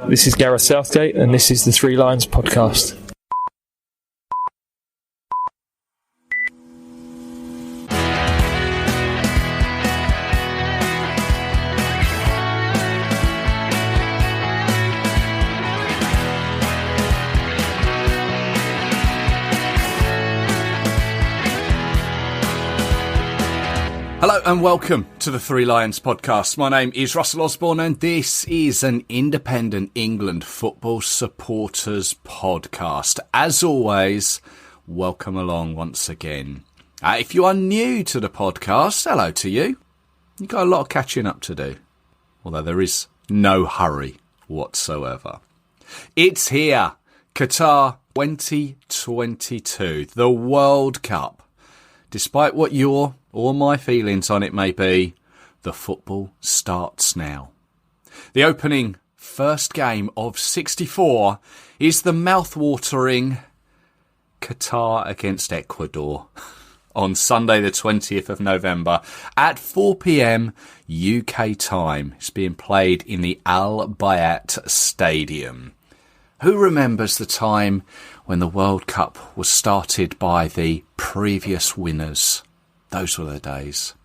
This is Gareth Southgate, and this is the Three Lions podcast. Hello and welcome to the Three Lions podcast. My name is Russell Osborne and this is an independent England football supporters podcast. As always, welcome along once again. If you are new to the podcast, hello to you. You've got a lot of catching up to do, although there is no hurry whatsoever. It's here, Qatar 2022, the World Cup. Despite what your or my feelings on it may be, the football starts now. The opening first game of 64 is the mouth-watering Qatar against Ecuador on Sunday the 20th of November at 4 p.m. UK time. It's being played in the Al Bayat Stadium. Who remembers the time when the World Cup was started by the previous winners? Those were the days.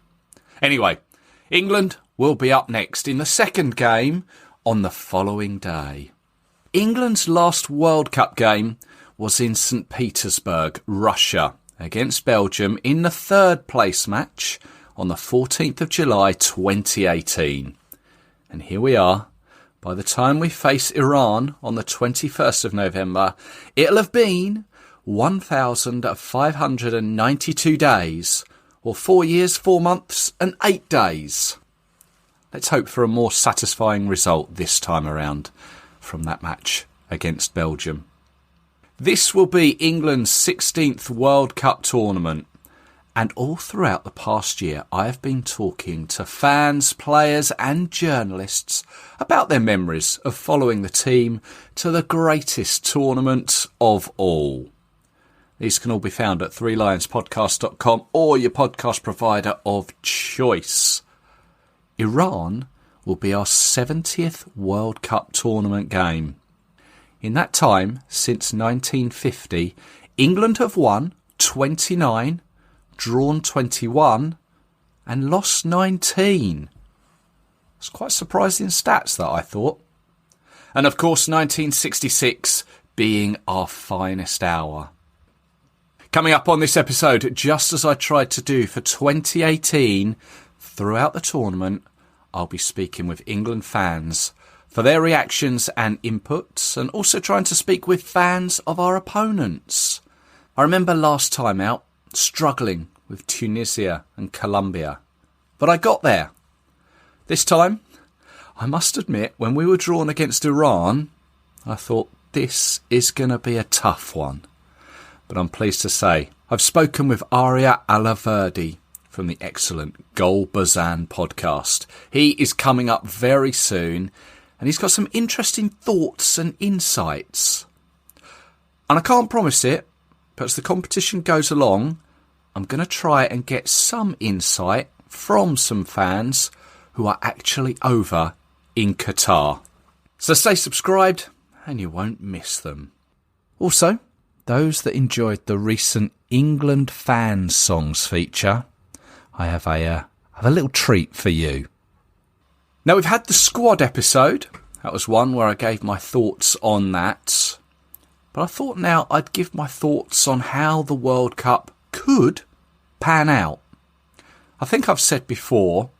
Anyway, England will be up next in the second game on the following day. England's last World Cup game was in St. Petersburg, Russia, against Belgium in the third place match on the 14th of July 2018. And here we are. By the time we face Iran on the 21st of November, it'll have been 1,592 days, or 4 years, 4 months and 8 days. Let's hope for a more satisfying result this time around from that match against Belgium. This will be England's 16th World Cup tournament. And all throughout the past year, I have been talking to fans, players and journalists about their memories of following the team to the greatest tournament of all. These can all be found at threelionspodcast.com or your podcast provider of choice. Iran will be our 70th World Cup tournament game. In that time, since 1950, England have won 29, drawn 21 and lost 19. It's quite surprising stats, that I thought. And of course 1966 being our finest hour. Coming up on this episode, just as I tried to do for 2018, throughout the tournament I'll be speaking with England fans for their reactions and inputs, and also trying to speak with fans of our opponents. I remember last time out struggling with Tunisia and Colombia, but I got there. This time, I must admit, when we were drawn against Iran, I thought this is going to be a tough one. But I'm pleased to say I've spoken with Arya Allahverdi from the excellent Gol Bezan podcast. He is coming up very soon, and he's got some interesting thoughts and insights. And I can't promise it, but as the competition goes along, I'm going to try and get some insight from some fans who are actually over in Qatar. So stay subscribed and you won't miss them. Also, those that enjoyed the recent England fan songs feature, I have a little treat for you. Now, we've had the squad episode. That was one where I gave my thoughts on that. But I thought now I'd give my thoughts on how the World Cup could pan out. I think I've said before,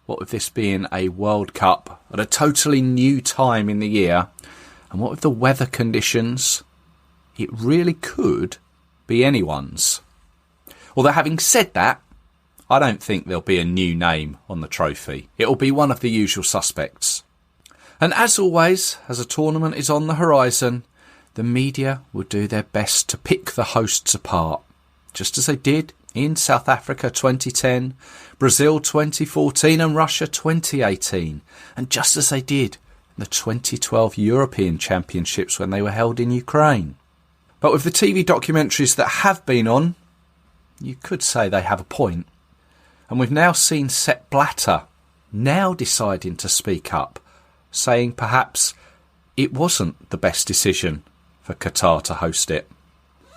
what with this being a World Cup at a totally new time in the year, and what with the weather conditions, it really could be anyone's. Although having said that, I don't think there'll be a new name on the trophy. It'll be one of the usual suspects. And as always, as a tournament is on the horizon, the media will do their best to pick the hosts apart, just as they did in South Africa 2010, Brazil 2014 and Russia 2018, and just as they did in the 2012 European Championships when they were held in Ukraine. But with the TV documentaries that have been on, you could say they have a point. And we've now seen Sepp Blatter now deciding to speak up, saying perhaps it wasn't the best decision for Qatar to host it.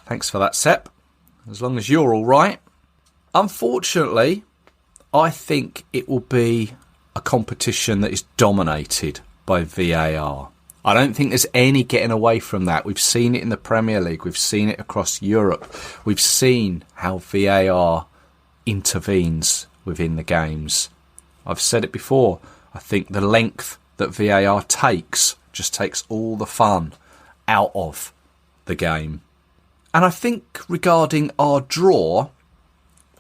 Thanks for that, Sep. As long as you're all right. Unfortunately, I think it will be a competition that is dominated by VAR. I don't think there's any getting away from that. We've seen it in the Premier League. We've seen it across Europe. We've seen how VAR intervenes within the games. I've said it before. I think the length that VAR takes just takes all the fun out of the game. And I think regarding our draw,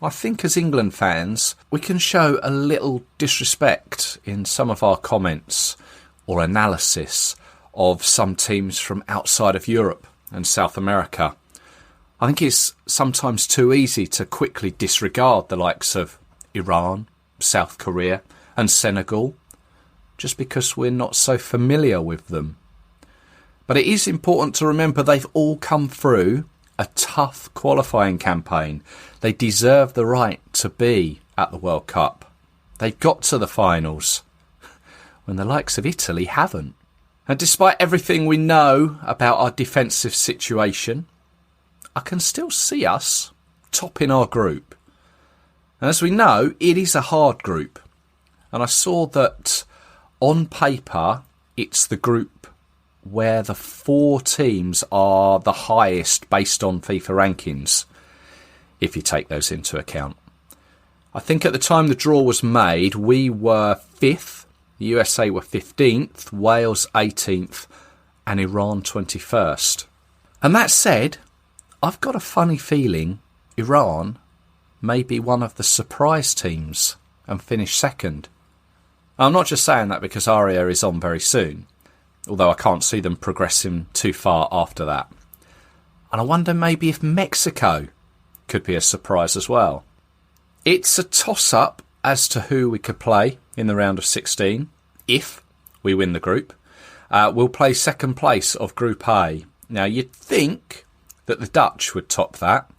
I think as England fans, we can show a little disrespect in some of our comments or analysis of some teams from outside of Europe and South America. I think it's sometimes too easy to quickly disregard the likes of Iran, South Korea and Senegal, just because we're not so familiar with them. But it is important to remember they've all come through a tough qualifying campaign. They deserve the right to be at the World Cup. They've got to the finals, when the likes of Italy haven't. And despite everything we know about our defensive situation, I can still see us topping our group. And as we know, it is a hard group. And I saw that on paper, it's the group where the 4 teams are the highest based on FIFA rankings, if you take those into account. I think at the time the draw was made, we were 5th, the USA were 15th, Wales 18th, and Iran 21st. And that said, I've got a funny feeling Iran may be one of the surprise teams and finish second. I'm not just saying that because Arya is on very soon, although I can't see them progressing too far after that. And I wonder maybe if Mexico could be a surprise as well. It's a toss-up as to who we could play in the round of 16, if we win the group. We'll play second place of Group A. Now, you'd think that the Dutch would top that,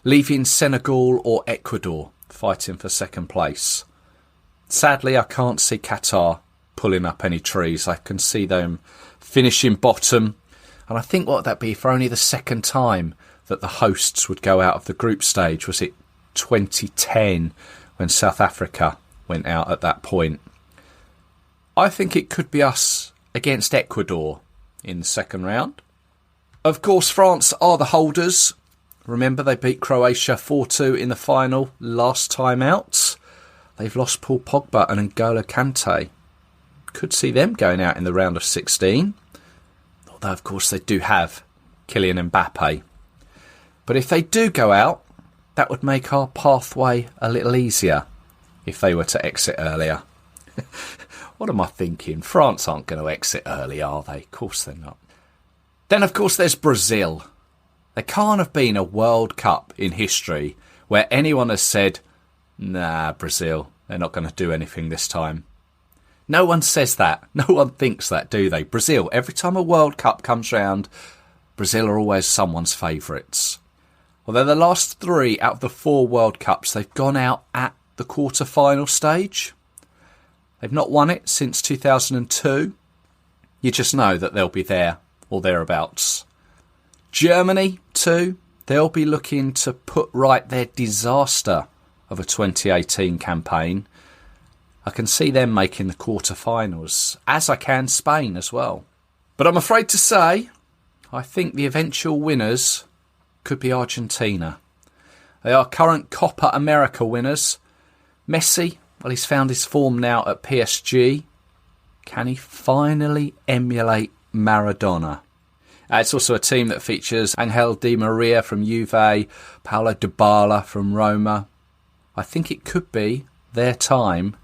leaving Senegal or Ecuador fighting for second place. Sadly, I can't see Qatar pulling up any trees. I can see them finishing bottom. And I think what would that be for only the second time that the hosts would go out of the group stage? Was it 2010 when South Africa went out at that point? I think it could be us against Ecuador in the second round. Of course, France are the holders. Remember, they beat Croatia 4-2 in the final last time out. They've lost Paul Pogba and N'Golo Kante. Could see them going out in the round of 16. Although, of course, they do have Kylian Mbappe. But if they do go out, that would make our pathway a little easier if they were to exit earlier. What am I thinking? France aren't going to exit early, are they? Of course they're not. Then, of course, there's Brazil. There can't have been a World Cup in history where anyone has said, nah, Brazil, they're not going to do anything this time. No one says that. No one thinks that, do they? Brazil, every time a World Cup comes round, Brazil are always someone's favourites. Although the last 3 out of the 4 World Cups, they've gone out at the quarter-final stage. They've not won it since 2002. You just know that they'll be there or thereabouts. Germany, too, they'll be looking to put right their disaster of a 2018 campaign. I can see them making the quarter-finals, as I can Spain as well. But I'm afraid to say, I think the eventual winners could be Argentina. They are current Copa America winners. Messi, well, he's found his form now at PSG. Can he finally emulate Maradona? It's also a team that features Angel Di Maria from Juve, Paulo Dybala from Roma. I think it could be their time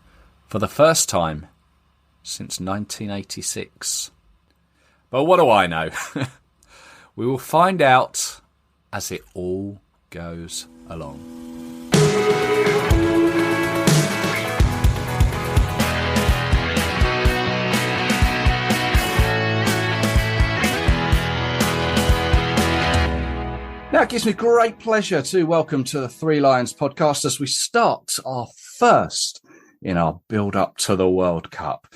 for the first time since 1986. But what do I know? We will find out as it all goes along. Now it gives me great pleasure to welcome to the Three Lions podcast as we start our first in our build-up to the World Cup.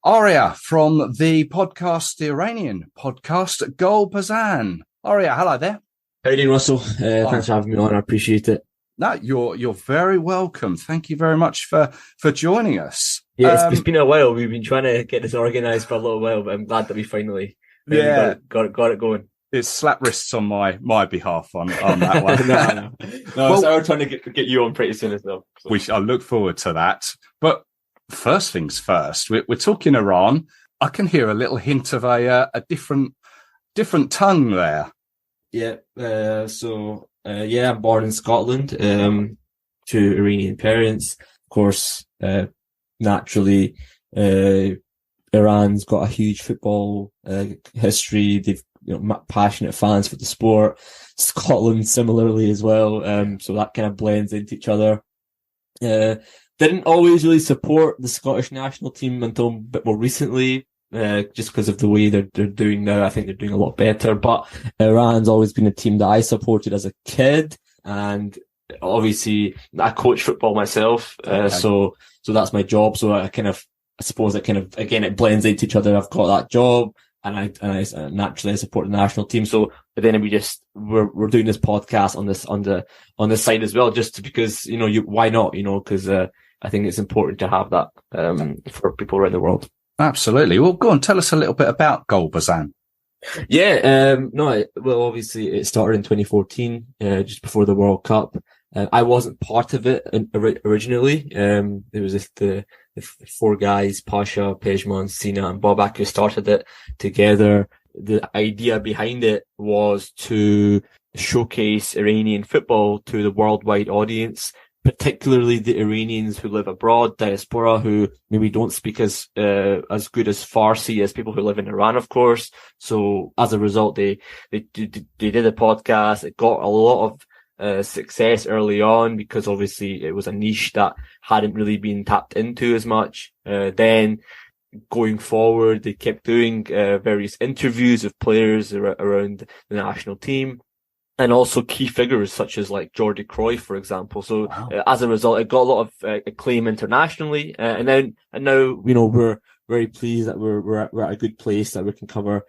Arya from the podcast, the Iranian podcast, Gol Bezan. Arya, hello there. How you doing, Russell? Thanks for having me on. I appreciate it. No, you're very welcome. Thank you very much for joining us. Yeah, it's been a while. We've been trying to get this organised for a little while, but I'm glad that we finally got it going. It's slap wrists on my behalf on that one. No. Well, so we're trying to get you on pretty soon as well. So. I look forward to that. But first things first, we're talking Iran. I can hear a little hint of a different tongue there. Yeah. I'm born in Scotland to Iranian parents. Of course, naturally, Iran's got a huge football history. They've passionate fans for the sport. Scotland similarly as well. So that kind of blends into each other. Didn't always really support the Scottish national team until a bit more recently, just because of the way they're doing now. I think they're doing a lot better. But Iran's always been a team that I supported as a kid, and obviously I coach football myself. So that's my job. So I suppose it blends into each other. I've got that job. And I naturally support the national team. So, but then we're doing this podcast on the side as well, just because, why not, because, I think it's important to have that, for people around the world. Absolutely. Well, go on, tell us a little bit about Gol Bezan. Yeah. Obviously it started in 2014, just before the World Cup. I wasn't part of it originally. There was the four guys, Pasha, Pejman, Sina and Bobak, who started it together. The idea behind it was to showcase Iranian football to the worldwide audience, particularly the Iranians who live abroad, diaspora, who maybe don't speak as good as Farsi as people who live in Iran, of course. So as a result, they did a podcast. It got a lot of success early on because obviously it was a niche that hadn't really been tapped into as much. Then going forward, they kept doing various interviews of players around the national team and also key figures such as like Jordi Cruyff, for example. So wow. As a result, it got a lot of acclaim internationally. And now, we're very pleased that we're at a good place that we can cover.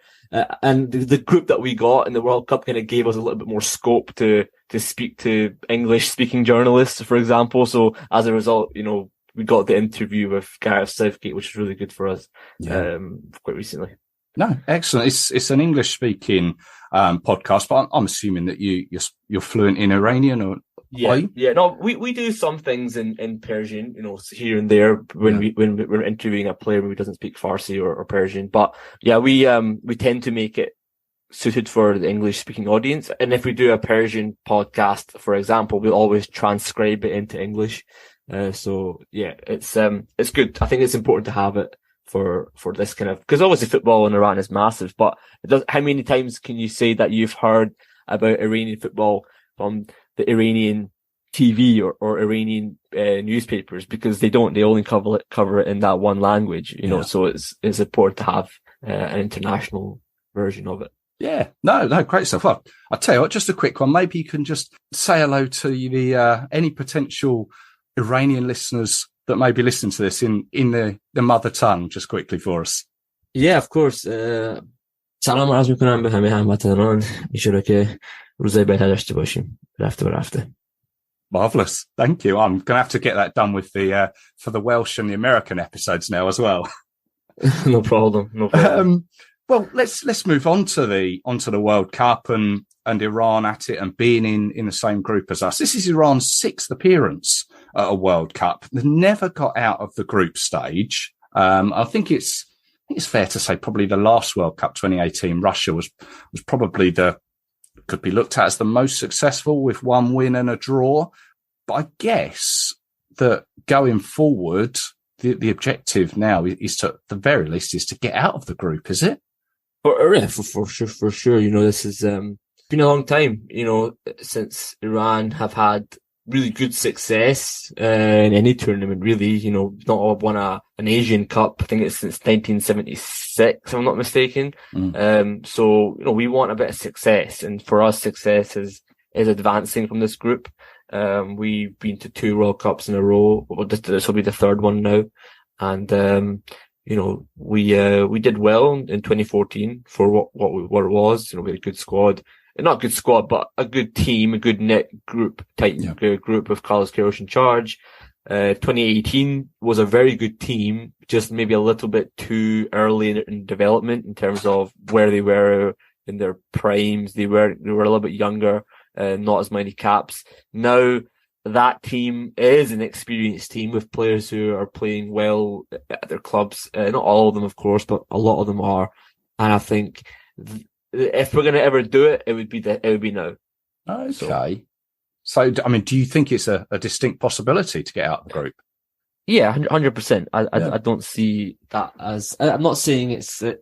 And the group that we got in the World Cup kind of gave us a little bit more scope to speak to English speaking journalists, for example. So as a result, we got the interview with Gareth Southgate, which is really good for us, quite recently. No, excellent. It's an English speaking podcast, but I'm assuming that you're fluent in Iranian, or yeah. No, we do some things in Persian, here and there when we're interviewing a player who doesn't speak Farsi or Persian. But yeah, we tend to make it suited for the English speaking audience. And if we do a Persian podcast, for example, we'll always transcribe it into English. So yeah, it's good. I think it's important to have it for this kind of, because obviously football in Iran is massive, but how many times can you say that you've heard about Iranian football from the Iranian TV or Iranian newspapers? Because they only cover it in that one language, so it's important to have an international version of it. Yeah, no, great stuff. Well, I'll tell you what, just a quick one. Maybe you can just say hello to the any potential Iranian listeners that may be listening to this in the mother tongue, just quickly for us. Yeah, of course. سلام عرض میکنم به همه هموطنان. ایشالا که روزای بهتر داشته باشیم. رفته. Marvellous. Thank you. I'm going to have to get that done with for the Welsh and the American episodes now as well. No problem. Well, let's move on to the World Cup and Iran at it and being in the same group as us. This is Iran's sixth appearance at a World Cup. They never got out of the group stage. I think it's fair to say probably the last World Cup, 2018, Russia was probably could be looked at as the most successful with one win and a draw. But I guess that going forward, the objective now is to, at the very least, is to get out of the group, is it? For sure. This has been a long time, since Iran have had really good success in any tournament, really. Not won an Asian Cup. I think it's since 1976, if I'm not mistaken. So we want a bit of success, and for us, success is advancing from this group. We've been to 2 World Cups in a row. This will be the third one now, and we did well in 2014 for what it was. We had a good squad. Not a good squad, but a good team, a good knit group, group with Carlos Queiroz in charge. 2018 was a very good team, just maybe a little bit too early in development in terms of where they were in their primes. They were a little bit younger, not as many caps. Now that team is an experienced team with players who are playing well at their clubs. Not all of them, of course, but a lot of them are. And I think if we're going to ever do it, it would be now. Okay. So, I mean, do you think it's a distinct possibility to get out of the group? Yeah, 100%. I don't see that as, I'm not saying it's a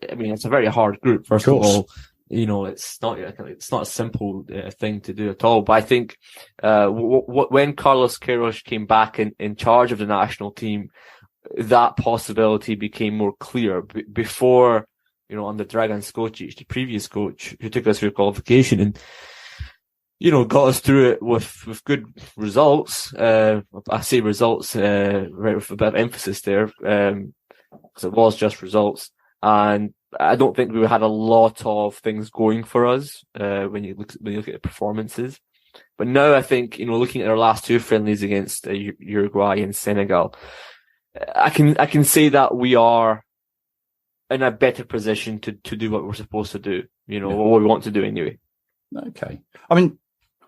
very hard group, first of all. It's not a simple thing to do at all. But I think, when Carlos Queiroz came back in charge of the national team, that possibility became more clear. Before, under Dragan Skocic, the previous coach who took us through qualification and, got us through it with good results. I say results, right, with a bit of emphasis there, because it was just results. And I don't think we had a lot of things going for us, when you look at the performances. But now I think, looking at our last two friendlies against Uruguay and Senegal, I can say that we are in a better position to do what we're supposed to do, what we want to do anyway. Okay. I mean,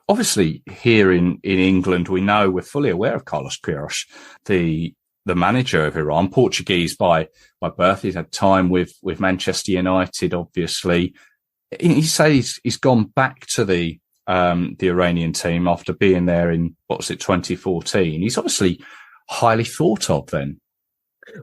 obviously here in England, we're fully aware of Carlos Queiroz, the manager of Iran, Portuguese by birth. He's had time with Manchester United, obviously. He says he's gone back to the Iranian team after being there in, 2014. He's obviously highly thought of then.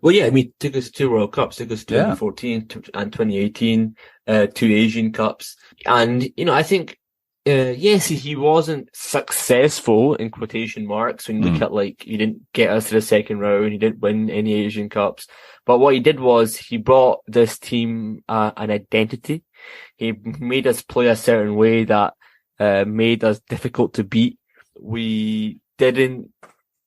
Well, yeah, I mean, took us to 2 World Cups, took us 2014 and 2018, 2 Asian Cups. And, I think, yes, he wasn't successful in quotation marks when you look at, he didn't get us to the second round, he didn't win any Asian Cups. But what he did was he brought this team an identity. He made us play a certain way that made us difficult to beat. We didn't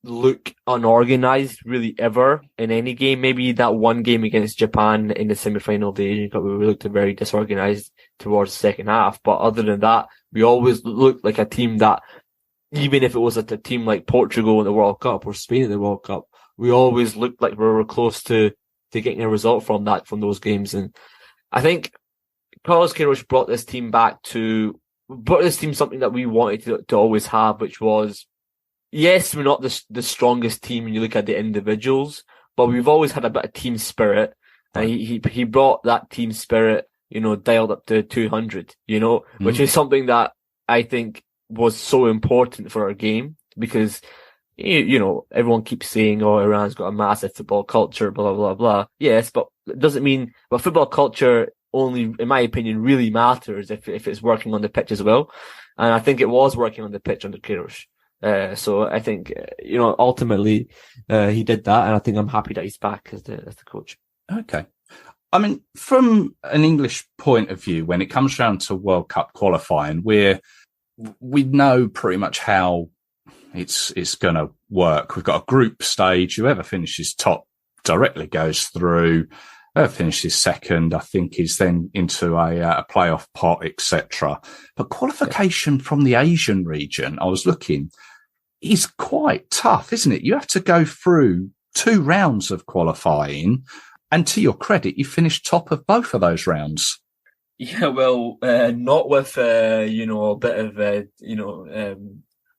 look unorganized really ever in any game. Maybe that one game against Japan in the semi-final of the Asian Cup, we looked very disorganized towards the second half. But other than that, we always looked like a team that, even if it was a team like Portugal in the World Cup or Spain in the World Cup, we always looked like we were close to getting a result from those games. And I think Carlos Queiroz brought this team something that we wanted to always have, which was, yes, we're not the strongest team when you look at the individuals, but we've always had a bit of team spirit. And he brought that team spirit, dialed up to 200, which is something that I think was so important for our game, because, everyone keeps saying, oh, Iran's got a massive football culture, blah, blah, blah. Yes, but it doesn't mean, but football culture only, in my opinion, really matters if it's working on the pitch as well. And I think it was working on the pitch under Queiroz. So I think, ultimately, he did that, and I think I'm happy that he's back as the coach. Okay. I mean, from an English point of view, when it comes down to World Cup qualifying, we know pretty much how it's going to work. We've got a group stage. Whoever finishes top directly goes through. Whoever finishes second, I think, is then into a playoff pot, etc. But qualification from the Asian region, I was looking, is quite tough, isn't it? You have to go through 2 rounds of qualifying, and to your credit, you finished top of both of those rounds. Yeah, well, not with a bit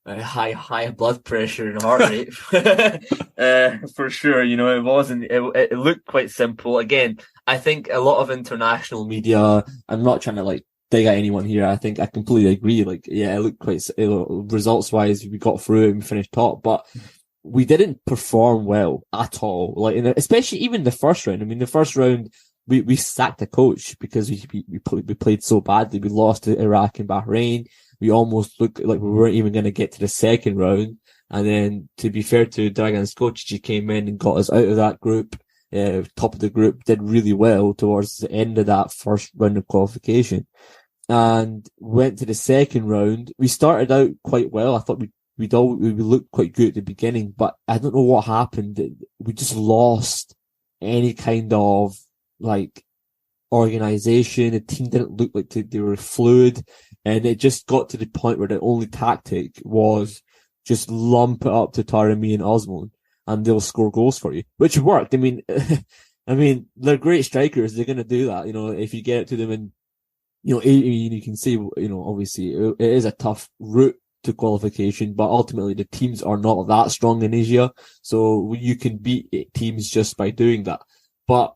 of high blood pressure and heart rate. For sure, it wasn't. It looked quite simple. Again, I think a lot of international media. I'm not trying to dig at anyone here. I think I completely agree. It looked quite results wise. We got through it and we finished top, but we didn't perform well at all. Especially even the first round. I mean, the first round we sacked the coach because we played so badly. We lost to Iraq and Bahrain. We almost looked like we weren't even going to get to the second round. And then, to be fair to Dragan Skocic, he came in and got us out of that group, top of the group, did really well towards the end of that first round of qualification. And went to the second round. We started out quite well. I thought we looked quite good at the beginning, but I don't know what happened. We just lost any kind of like organization. The team didn't look like they were fluid, and it just got to the point where the only tactic was just lump it up to Taremi and Osman, and they'll score goals for you, which worked. I mean, they're great strikers. They're going to do that. If you get it to them, and you can see, obviously it is a tough route to qualification, but ultimately the teams are not that strong in Asia, so you can beat teams just by doing that. But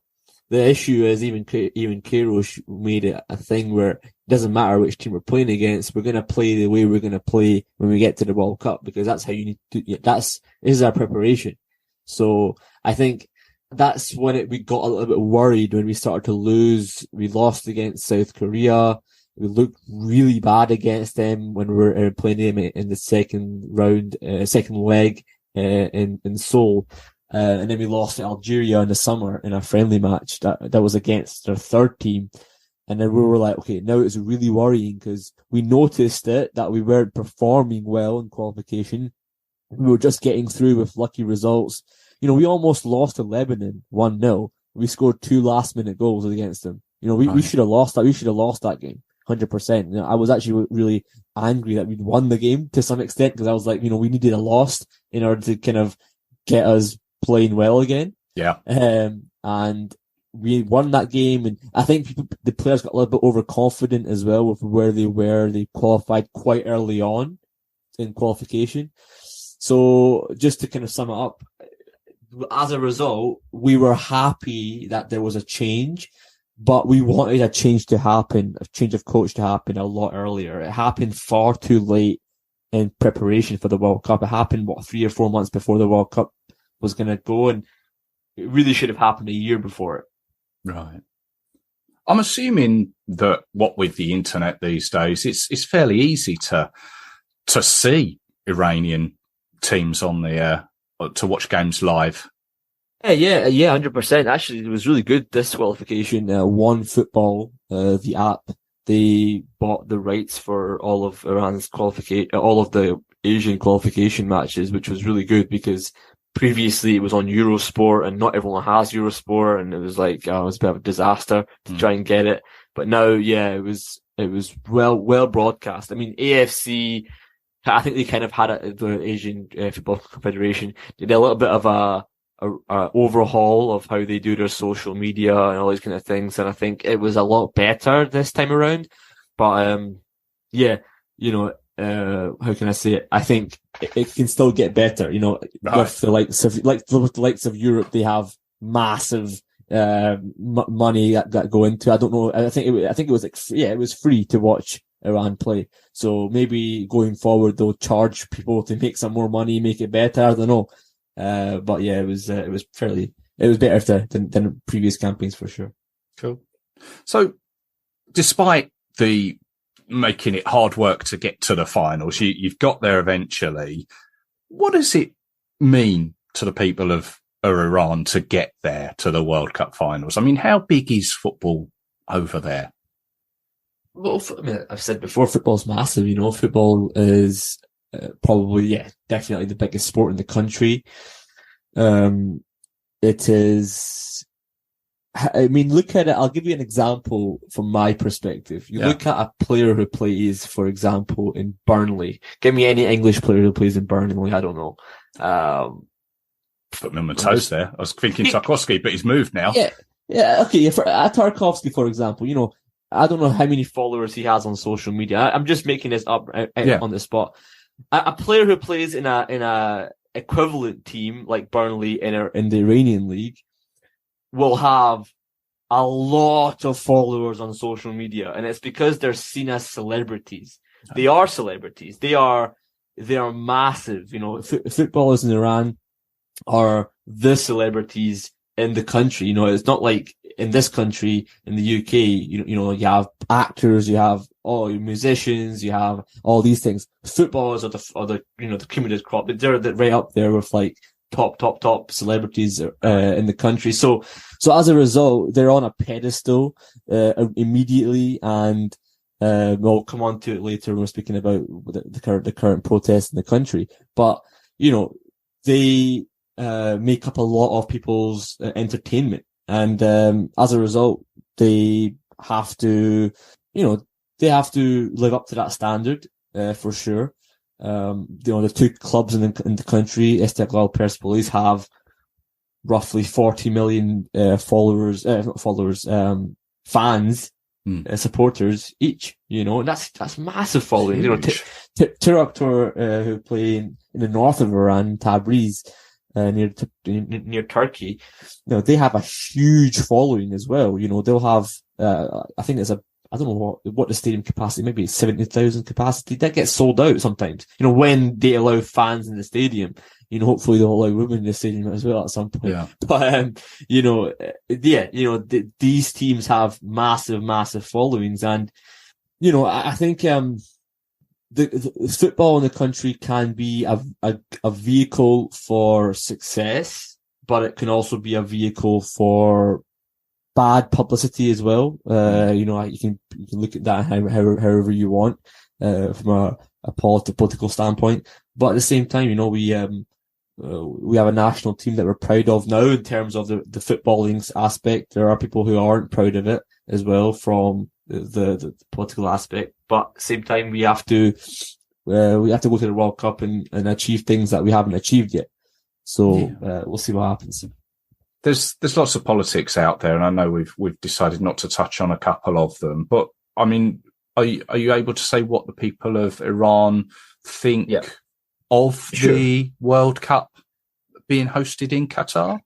the issue is even Queiroz made it a thing where it doesn't matter which team we're playing against, we're going to play the way we're going to play when we get to the World Cup, because that's how you need to, this is our preparation. So I think that's when we got a little bit worried when we started to lose. We lost against South Korea. We looked really bad against them when we were playing them in the second leg in Seoul. And then we lost to Algeria in the summer in a friendly match that was against their third team. And then we were like, okay, now it's really worrying because we noticed that we weren't performing well in qualification. We were just getting through with lucky results. We almost lost to Lebanon 1-0. We scored 2 last-minute goals against them. We should have lost that. We should have lost that game, 100%. I was actually really angry that we'd won the game to some extent, because I was like, we needed a loss in order to kind of get us playing well again. Yeah. And we won that game, and I think the players got a little bit overconfident as well with where they were. They qualified quite early on in qualification. So just to kind of sum it up, as a result, we were happy that there was a change, but we wanted a change to happen, a change of coach to happen a lot earlier. It happened far too late in preparation for the World Cup. It happened, 3 or 4 months before the World Cup was going to go, and it really should have happened a year before it. Right. I'm assuming that what with the internet these days, it's fairly easy to see Iranian teams on the to watch games live. Yeah, 100%. Actually, it was really good this qualification. One Football, the app, they bought the rights for all of Iran's all of the Asian qualification matches, which was really good because previously it was on Eurosport and not everyone has Eurosport, and it was like, it was a bit of a disaster to try and get it. But now, it was well broadcast. I mean, AFC, I think they kind of had it, the Asian Football Confederation did a little bit of a overhaul of how they do their social media and all these kind of things, and I think it was a lot better this time around. But how can I say it? I think it can still get better. With the likes of Europe, they have massive money that go into. I don't know. I think it was it was free to watch Iran play. So maybe going forward they'll charge people to make some more money, make it better. I don't know. But yeah, it was better than previous campaigns for sure. Cool. So, despite the making it hard work to get to the finals, you've got there eventually. What does it mean to the people of Iran to get there to the World Cup finals? I mean, how big is football over there? Well, I've said before, football's massive. Football is probably, definitely the biggest sport in the country. It is. I mean, look at it. I'll give you an example from my perspective. Look at a player who plays, for example, in Burnley. Give me any English player who plays in Burnley. I don't know. Put me on my toes there. I was thinking Tarkowski, but he's moved now. Yeah. Okay. Tarkowski, for example, I don't know how many followers he has on social media. I'm just making this up on the spot. A player who plays in a equivalent team like Burnley in the Iranian league will have a lot of followers on social media, and it's because they're seen as celebrities. They are celebrities. They are massive. Footballers in Iran are the celebrities in the country. It's not like in this country, in the UK, you have actors, you have musicians, you have all these things. Footballers are the cream of the crop, but they're right up there with like top celebrities in the country. So as a result, they're on a pedestal immediately, and we'll come on to it later when we're speaking about the current protests in the country. But they make up a lot of people's entertainment. And as a result, they have to, they have to live up to that standard, for sure. The two clubs in the country, Istiqlal Persepolis, have roughly 40 million fans, supporters each, and that's massive following. Tiraktor, who play in the north of Iran, Tabriz, near Turkey, they have a huge following as well. They'll have, I think I don't know what the stadium capacity, maybe 70,000 capacity. That gets sold out sometimes. When they allow fans in the stadium, hopefully they'll allow women in the stadium as well at some point. Yeah. But, these teams have massive followings. And, I think, the football in the country can be a vehicle for success, but it can also be a vehicle for bad publicity as well. You can look at that however you want, from a political standpoint. But at the same time, we have a national team that we're proud of now in terms of the footballing aspect. There are people who aren't proud of it as well from the political aspect. But at the same time, we have to go to the World Cup and achieve things that we haven't achieved yet. So we'll see what happens. There's lots of politics out there, and I know we've decided not to touch on a couple of them. But I mean, are you able to say what the people of Iran think of the World Cup being hosted in Qatar?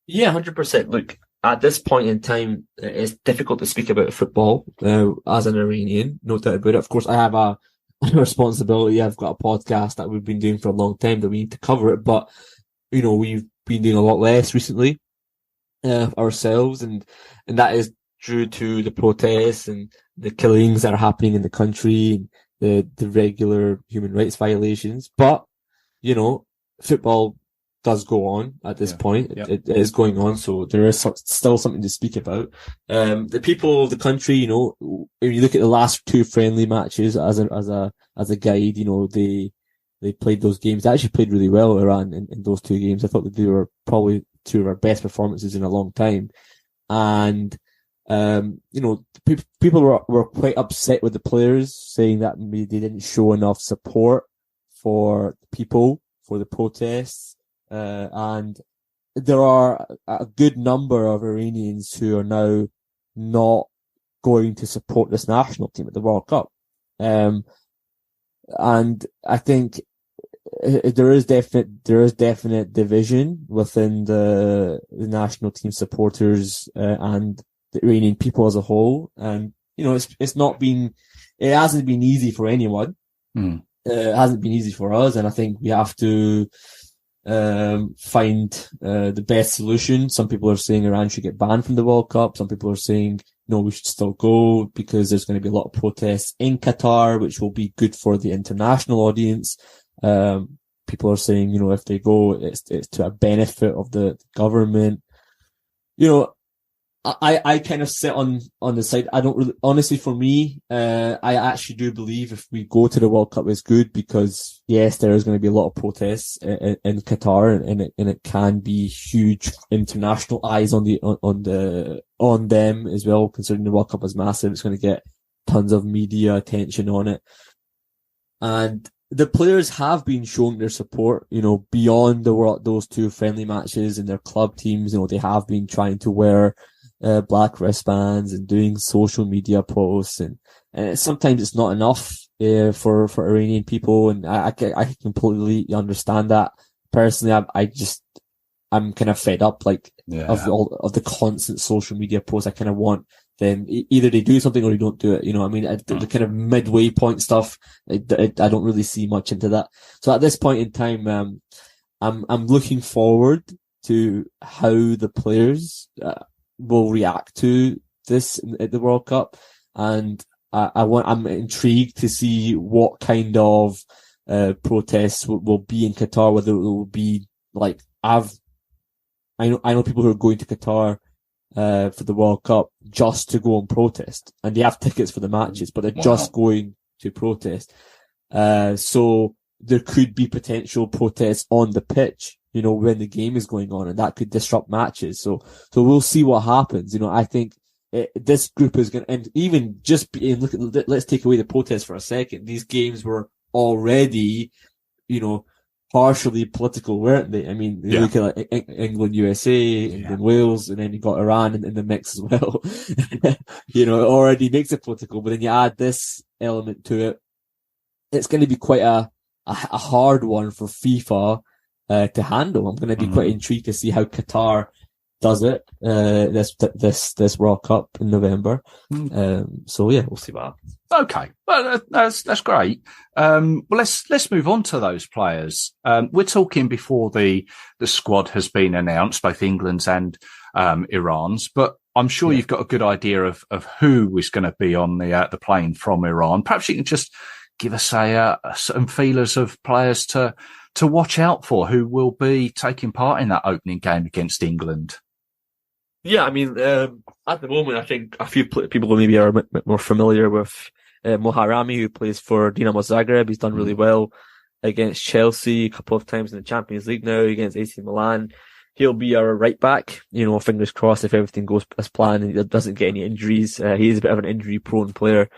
Yeah, 100%. Look, at this point in time, it's difficult to speak about football as an Iranian, no doubt about it. Of course, I have a responsibility. I've got a podcast that we've been doing for a long time that we need to cover it, but we've been doing a lot less recently ourselves, and that is due to the protests and the killings that are happening in the country, and the regular human rights violations. But football does go on at this point. It is going on, so there is still something to speak about. The people of the country, if you look at the last two friendly matches as a guide, they played those games. They actually played really well, Iran, in those two games. I thought that they were probably two of our best performances in a long time. And, people were quite upset with the players, saying that maybe they didn't show enough support for people, for the protests. And there are a good number of Iranians who are now not going to support this national team at the World Cup. And I think there is definite division within the national team supporters, and the Iranian people as a whole. And, it hasn't been easy for anyone. It hasn't been easy for us. And I think we have to find the best solution. Some people are saying Iran should get banned from the World Cup. Some people are saying no, we should still go because there's going to be a lot of protests in Qatar, which will be good for the international audience. People are saying, if they go, it's to a benefit of the government. I kind of sit on the side. I don't really, honestly, for me, I actually do believe if we go to the World Cup, it's good because yes, there is going to be a lot of protests in Qatar, and it can be huge international eyes on them as well, considering the World Cup is massive. It's going to get tons of media attention on it. And the players have been showing their support, beyond those two friendly matches in their club teams. They have been trying to wear black wristbands and doing social media posts, and sometimes it's not enough for Iranian people, and I completely understand that. Personally, I'm kind of fed up of the constant social media posts. I kind of want them, either they do something or they don't do it. The kind of midway point stuff, I don't really see much into that. So at this point in time, I'm looking forward to how the players will react to this at the World Cup, and I'm intrigued to see what kind of protests will be in Qatar. Whether it will be like I know people who are going to Qatar for the World Cup just to go and protest, and they have tickets for the matches, but they're just going to protest. So there could be potential protests on the pitch when the game is going on, and that could disrupt matches. So we'll see what happens. I think this group is going to, and even just let's take away the protest for a second. These games were already, partially political, weren't they? I mean, you look at like England, USA, England, Wales, and then you got Iran in the mix as well. It already makes it political, but then you add this element to it. It's going to be quite a hard one for FIFA to handle. I'm going to be quite intrigued to see how Qatar does it this World Cup in November. So yeah, we'll see what happens. Okay, well that's great. Well, let's move on to those players. We're talking before the squad has been announced, both England's and Iran's, but I'm sure you've got a good idea of who is going to be on the plane from Iran. Perhaps you can just give us some feelers of players to watch out for who will be taking part in that opening game against England. Yeah, I mean, at the moment, I think a few people maybe are a bit more familiar with Moharami, who plays for Dinamo Zagreb. He's done really well against Chelsea a couple of times in the Champions League now, against AC Milan. He'll be our right back, fingers crossed if everything goes as planned and he doesn't get any injuries. He is a bit of an injury-prone player.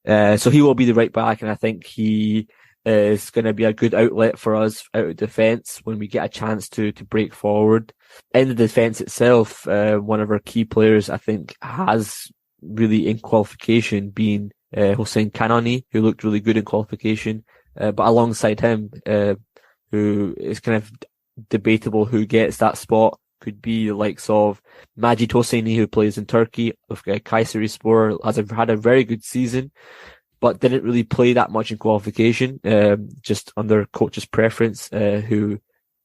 So he will be the right back, and I think he is going to be a good outlet for us out of defence when we get a chance to break forward. In the defence itself, one of our key players, I think, has really in qualification been Hossein Kanani, who looked really good in qualification. But alongside him, who is kind of debatable who gets that spot, could be the likes of Majid Hosseini, who plays in Turkey with Kayserispor, has had a very good season, but didn't really play that much in qualification, just under coach's preference, who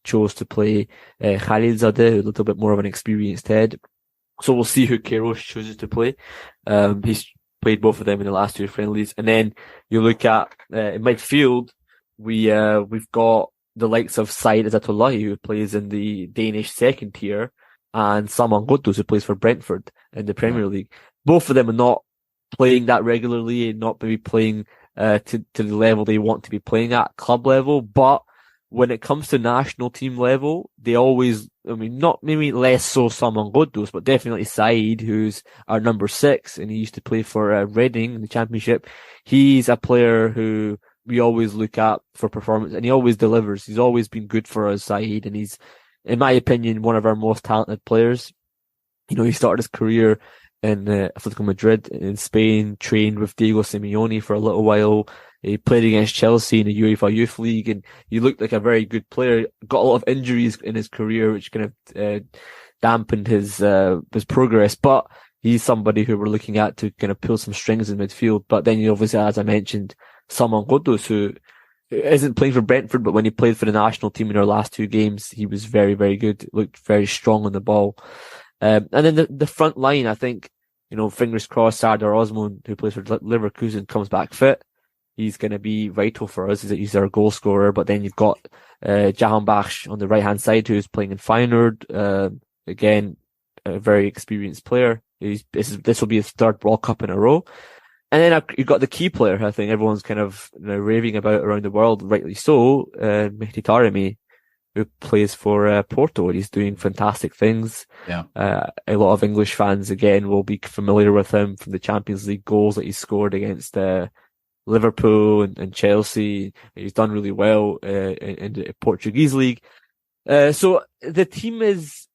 chose to play Khalilzadeh, who's a little bit more of an experienced head. So we'll see who Queiroz chooses to play. He's played both of them in the last two friendlies. And then you look at in midfield, we've got the likes of Said Azatullahi, who plays in the Danish second tier, and Salman Ghoddos, who plays for Brentford in the Premier League. Both of them are not playing that regularly and not maybe playing to the level they want to be playing at club level, but when it comes to national team level, they always, not maybe less so Salman Ghoddos, but definitely Said, who's our number 6, and he used to play for Reading in the Championship. He's a player who we always look at for performance, and he always delivers. He's always been good for us, Said, and he's, in my opinion, one of our most talented players. He started his career in Atletico Madrid in Spain, trained with Diego Simeone for a little while. He played against Chelsea in the UEFA Youth League, and he looked like a very good player. Got a lot of injuries in his career, which kind of dampened his progress. But he's somebody who we're looking at to kind of pull some strings in midfield. But then you obviously, as I mentioned, Salman Ghoddos, who isn't playing for Brentford, but when he played for the national team in our last 2 games, he was very, very good. Looked very strong on the ball. And then the front line, I think, fingers crossed, Sardar Osman, who plays for Leverkusen, comes back fit. He's going to be vital for us. He's our goal scorer. But then you've got Jahan Bakhsh on the right-hand side, who's playing in Feyenoord. Again, a very experienced player. This will be his 3rd World Cup in a row. And then you've got the key player, I think everyone's kind of raving about around the world, rightly so, Mehdi Taremi, who plays for Porto, and he's doing fantastic things. Yeah. A lot of English fans, again, will be familiar with him from the Champions League goals that he scored against Liverpool and Chelsea. He's done really well in the Portuguese league. So the team is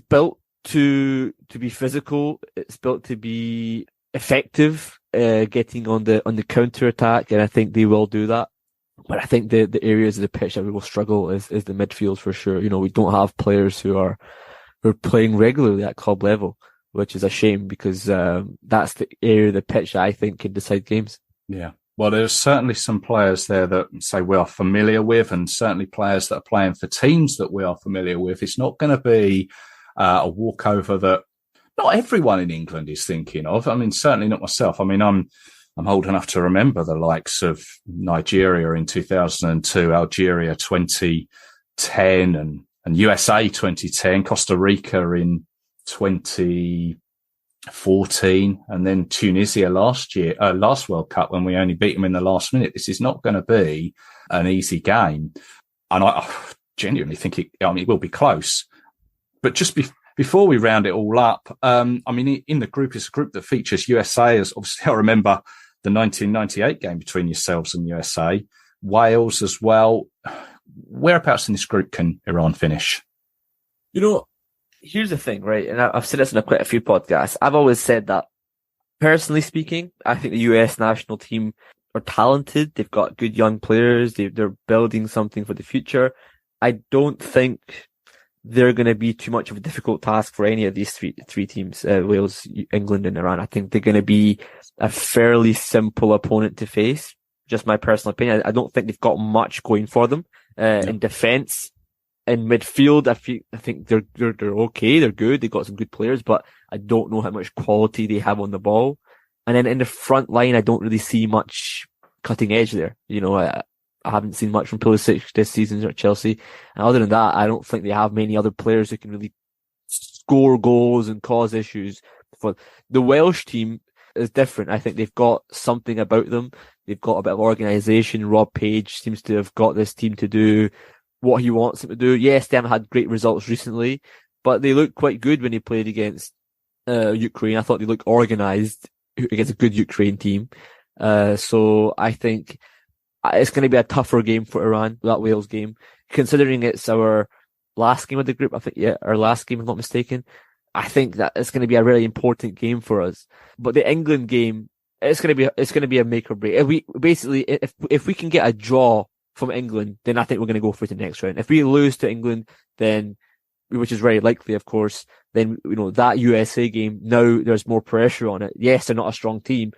built to be physical. It's built to be effective, getting on the counter attack, and I think they will do that. But I think the areas of the pitch that we will struggle is the midfield for sure. We don't have players who are playing regularly at club level, which is a shame because that's the area of the pitch that I think can decide games. Yeah. Well, there's certainly some players there that say we are familiar with, and certainly players that are playing for teams that we are familiar with. It's not going to be a walkover that not everyone in England is thinking of. Certainly not myself. I'm old enough to remember the likes of Nigeria in 2002, Algeria 2010, and USA 2010, Costa Rica in 2014, and then Tunisia last World Cup when we only beat them in the last minute. This is not going to be an easy game. And genuinely think it will be close. But just before we round it all up, in the group, it's a group that features USA. As obviously, I remember the 1998 game between yourselves and USA, Wales as well. Whereabouts in this group can Iran finish? Here's the thing, right? And I've said this in quite a few podcasts. I've always said that, personally speaking, I think the US national team are talented. They've got good young players. They're building something for the future. I don't think they're going to be too much of a difficult task for any of these three teams, Wales, England, and Iran. I think they're going to be a fairly simple opponent to face. Just my personal opinion. I don't think they've got much going for them in defence. In midfield, I think they're okay. They're good. They've got some good players, but I don't know how much quality they have on the ball. And then in the front line, I don't really see much cutting edge there. I haven't seen much from Pulisic this season at Chelsea. And other than that, I don't think they have many other players who can really score goals and cause issues. For the Welsh team is different. I think they've got something about them. They've got a bit of organisation. Rob Page seems to have got this team to do what he wants them to do. Yes, they haven't had great results recently, but they looked quite good when they played against Ukraine. I thought they looked organised against a good Ukraine team. So I think it's going to be a tougher game for Iran, that Wales game, considering it's our last game of the group. I think, our last game, if I'm not mistaken. I think that it's going to be a really important game for us. But the England game, it's going to be a make or break. If we can get a draw from England, then I think we're going to go for the next round. If we lose to England, then, which is very likely, of course, then, that USA game, now there's more pressure on it. Yes, they're not a strong team,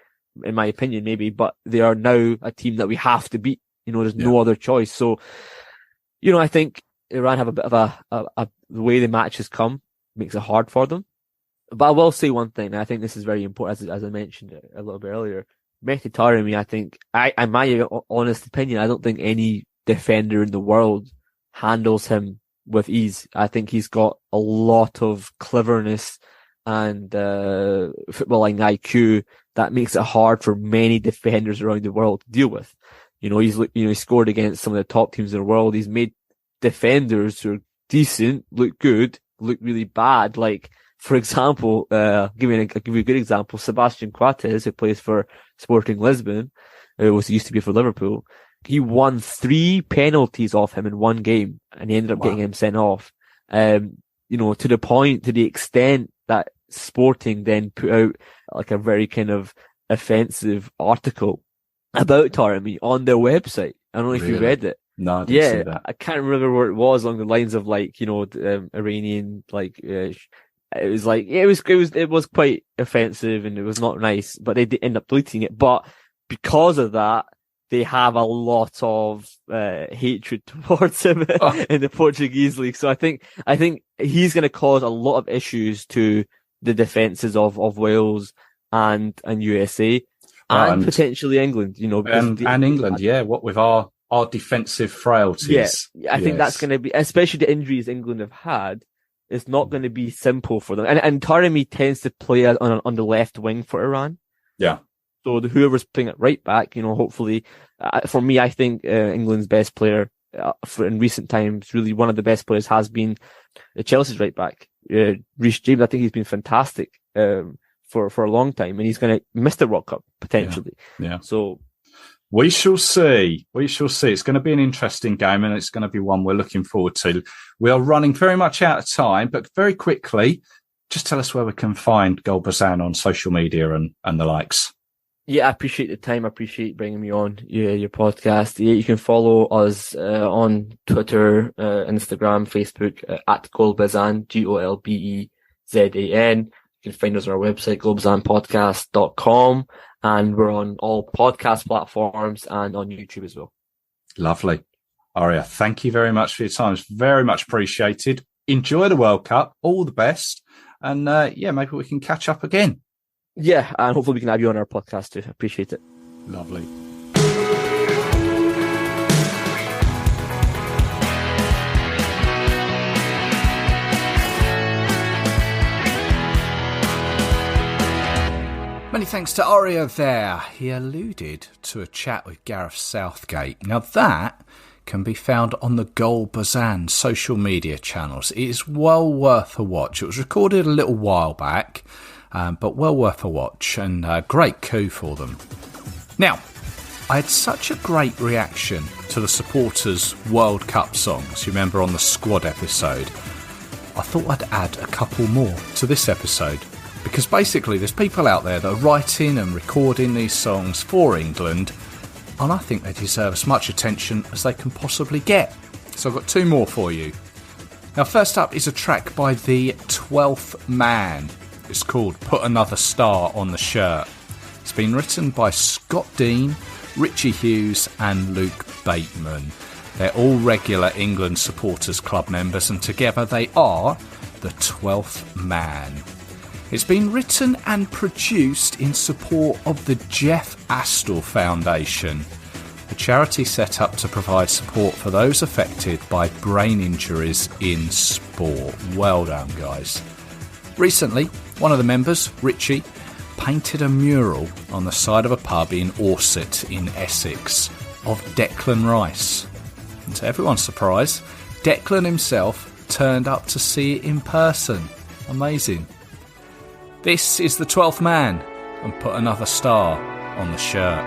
in my opinion, maybe, but they are now a team that we have to beat. There's no other choice. So, I think Iran have a bit of the way the match has come makes it hard for them. But I will say one thing, and I think this is very important, as I mentioned a little bit earlier. Mehdi Taremi, I think, in my honest opinion, I don't think any defender in the world handles him with ease. I think he's got a lot of cleverness and footballing IQ that makes it hard for many defenders around the world to deal with. He scored against some of the top teams in the world. He's made defenders who are decent look good, look really bad. Like, for example, I'll give you a good example. Sebastian Coates, who plays for Sporting Lisbon, used to be for Liverpool. He won 3 penalties off him in one game, and he ended up getting him sent off. To the extent that Sporting then put out like a very kind of offensive article about Taremi on their website. I don't know if you read it. No, I didn't see that. I can't remember where it was, along the lines of Iranian, it was quite offensive and it was not nice, but they did end up deleting it. But because of that, they have a lot of hatred towards him in the Portuguese league. So I think he's going to cause a lot of issues to the defenses of Wales and USA and potentially England. And England, what with our defensive frailties. Yeah, I think that's going to be, especially the injuries England have had. It's not going to be simple for them. And Taremi tends to play on the left wing for Iran. Yeah. So whoever's playing it right back, hopefully, for me, I think England's best player in recent times, really one of the best players, has been Chelsea's right back, Reece James. I think he's been fantastic for a long time, and he's going to miss the World Cup potentially. Yeah. So we shall see. It's going to be an interesting game, and it's going to be one we're looking forward to. We are running very much out of time, but very quickly, just tell us where we can find Gol Bezan on social media and the likes. Yeah, I appreciate the time. I appreciate bringing me on your podcast. Yeah, you can follow us on Twitter, Instagram, Facebook at Gol Bezan, GOLBEZAN. You can find us on our website, golbezanpodcast.com, and we're on all podcast platforms and on YouTube as well. Lovely. Arya, thank you very much for your time. It's very much appreciated. Enjoy the World Cup. All the best. And maybe we can catch up again. Yeah, and hopefully we can have you on our podcast too. I appreciate it. Lovely. Many thanks to Arya there. He alluded to a chat with Gareth Southgate. Now that can be found on the Gol Bezan social media channels. It is well worth a watch. It was recorded a little while back, but well worth a watch, and a great coup for them. Now, I had such a great reaction to the supporters' World Cup songs, you remember on the squad episode. I thought I'd add a couple more to this episode, because basically there's people out there that are writing and recording these songs for England, and I think they deserve as much attention as they can possibly get. So I've got two more for you. Now, first up is a track by the 12th Man. It's called Put Another Star on the Shirt. It's been written by Scott Dean, Richie Hughes and Luke Bateman. They're all regular England Supporters Club members, and together they are the 12th Man. It's been written and produced in support of the Jeff Astle Foundation, a charity set up to provide support for those affected by brain injuries in sport. Well done, guys. Recently, one of the members, Richie, painted a mural on the side of a pub in Orsett in Essex of Declan Rice. And to everyone's surprise, Declan himself turned up to see it in person. Amazing. This is the 12th Man, and Put Another Star on the Shirt.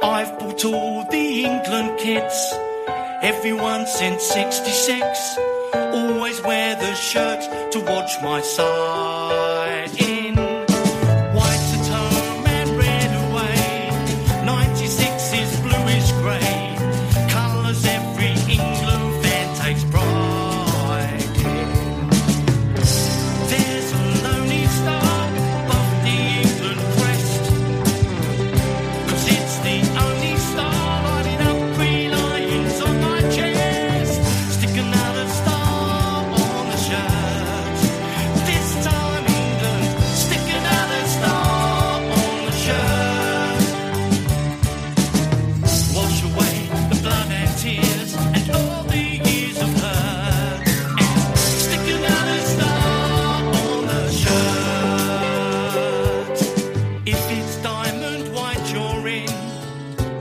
I've bought all the England kits, everyone since 66. Always wear the shirt to watch my side in. White's at home and red away, 96 is bluish grey. Colours every England fan takes pride in. There's a lonely star above the England crest, 'cause it's the only star lighting up 3 lions on my chest. Stick another star on the shirt. This time England, stick another star on the shirt. Wash away the blood and tears and all the years of hurt, and stick another star on the shirt. If it's diamond white you're in,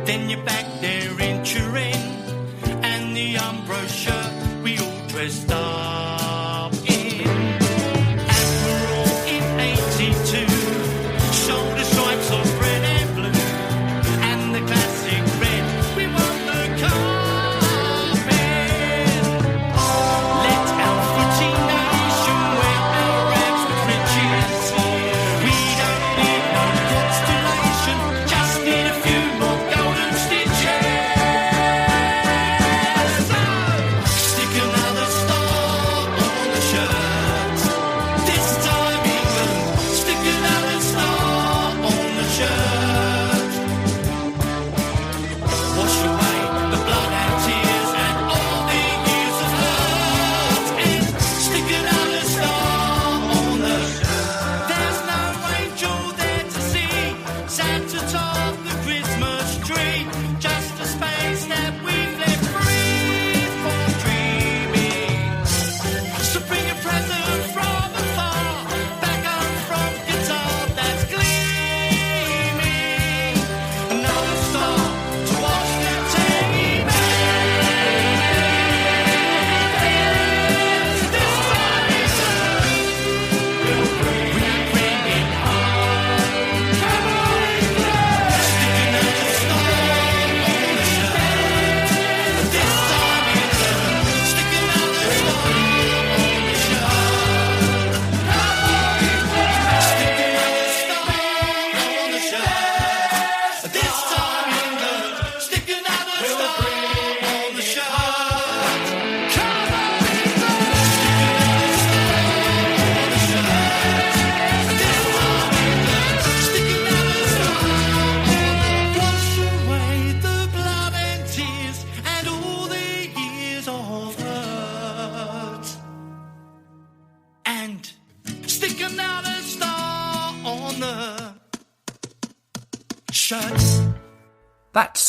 then you're back there in Turin, and the Umbro shirt we all dressed up in. Admiral in 82, shoulder stripes of red and blue, and the classic red, we won the cup in. Let our footy nation wear our rags with riches. We don't need no constellation, just need a few more golden stitches. So, stick another star on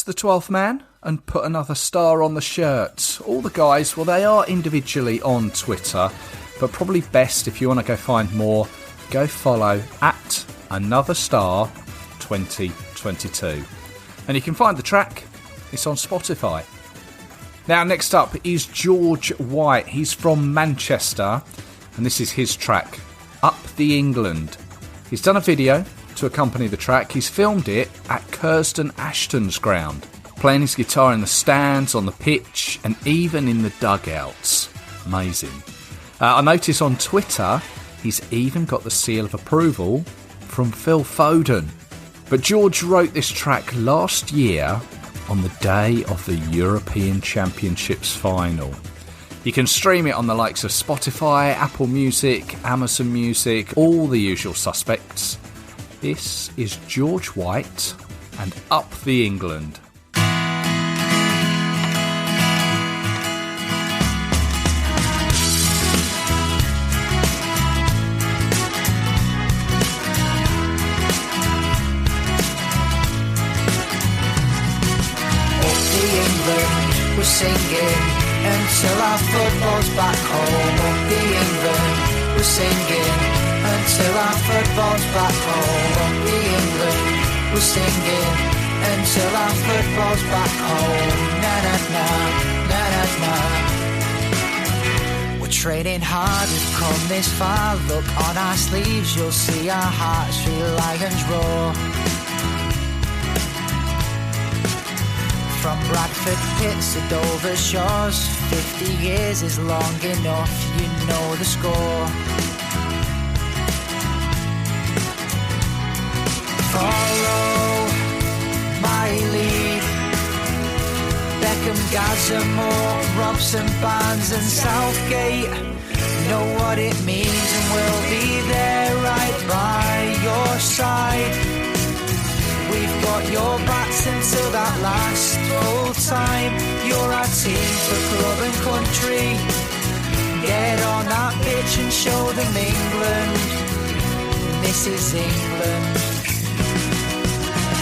the 12th man and put another star on the shirt? All the guys, well, they are individually on Twitter, but probably best if you want to go find more, go follow at Another Star 2022. And you can find the track, it's on Spotify. Now, next up is George White. He's from Manchester, and this is his track, Up the England. He's done a video to accompany the track. He's filmed it at Curzon Ashton's ground, playing his guitar in the stands, on the pitch, and even in the dugouts. Amazing. I notice on Twitter, he's even got the seal of approval from Phil Foden. But George wrote this track last year on the day of the European Championships final. You can stream it on the likes of Spotify, Apple Music, Amazon Music, all the usual suspects. This is George White and Up the England. We're singing until our football's back home. Up the England, we're singing until our football's back home. Up the England, we're singing until our football's back home. Na na na, na na na. We're training hard, we've come this far. Look on our sleeves, you'll see our hearts feel lions roar. From Bradford pits to Dover shores, 50 years is long enough, you know the score. Follow my lead. Beckham, Gazamore, Robson, Barnes and Southgate know what it means and we'll be there right by your side. We've got your backs until that last full time. You're our team for club and country. Get on that pitch and show them England. This is England.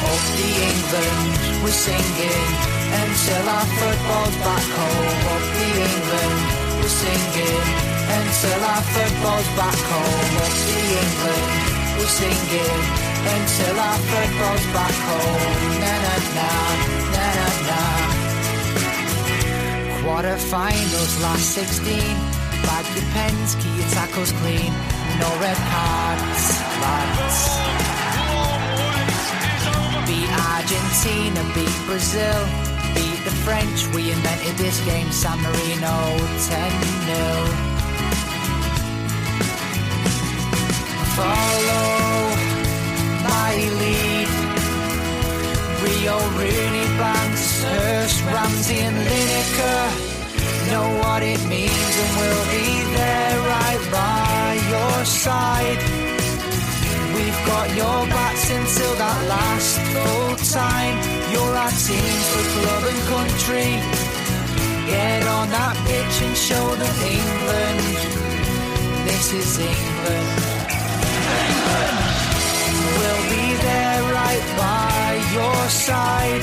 Up the England, we're singing until our football's back home. Up the England, we're singing until our football's back home. Up the England, we're singing until our football's back home. Na na na, na na na. Quarter-finals, last 16. Bag your pens, keep your tackles clean. No red cards, lads. Beat Argentina, beat Brazil, beat the French. We invented this game, San Marino, 10-0. Follow my lead. Rio, Rooney, Banks, Hurst, Ramsey and Lineker know what it means and we'll be there right by your side. We've got your backs until that last full time. You're our team for club and country. Get on that pitch and show them England. This is England. We'll be there right by your side.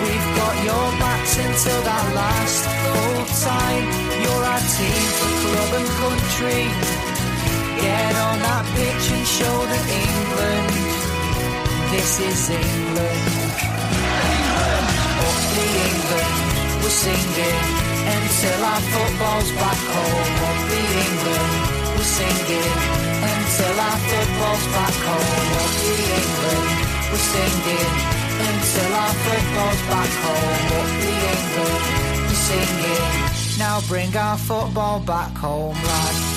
We've got your backs until that last full time. You're our team for club and country. Get on that pitch and show them England. This is England. Up the England, we're singing until our football's back home. Up the England, we're singing until our football's back home. Up the England, we're singing until our football's back home. Up the England, we're singing. Now bring our football back home, lads.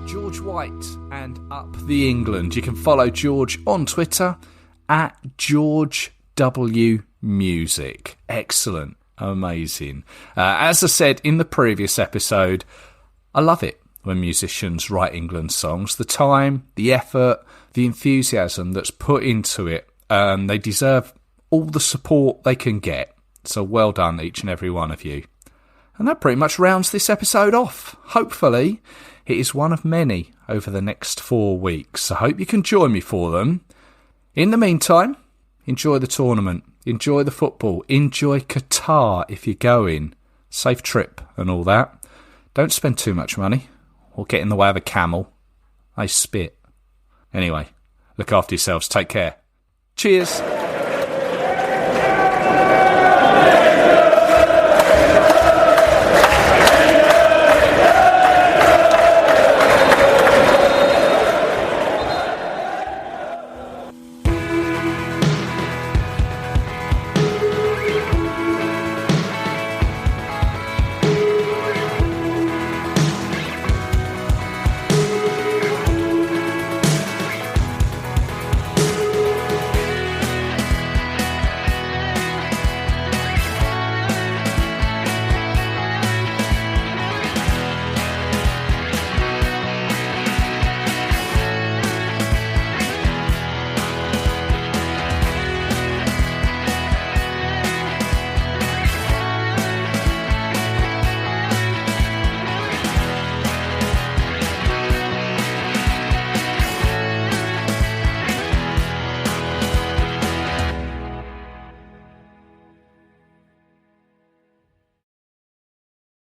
George White and Up the England. You can follow George on Twitter at George W Music. Excellent. Amazing. As I said in the previous episode, I love it when musicians write England songs. The time, the effort, the enthusiasm that's put into it, they deserve all the support they can get. So well done, each and every one of you. And that pretty much rounds this episode off. Hopefully, it is one of many over the next 4 weeks. I hope you can join me for them. In the meantime, Enjoy the tournament. Enjoy the football. Enjoy Qatar if you're going. Safe trip and all that. Don't spend too much money or get in the way of a camel. They spit. Anyway, look after yourselves. Take care. Cheers.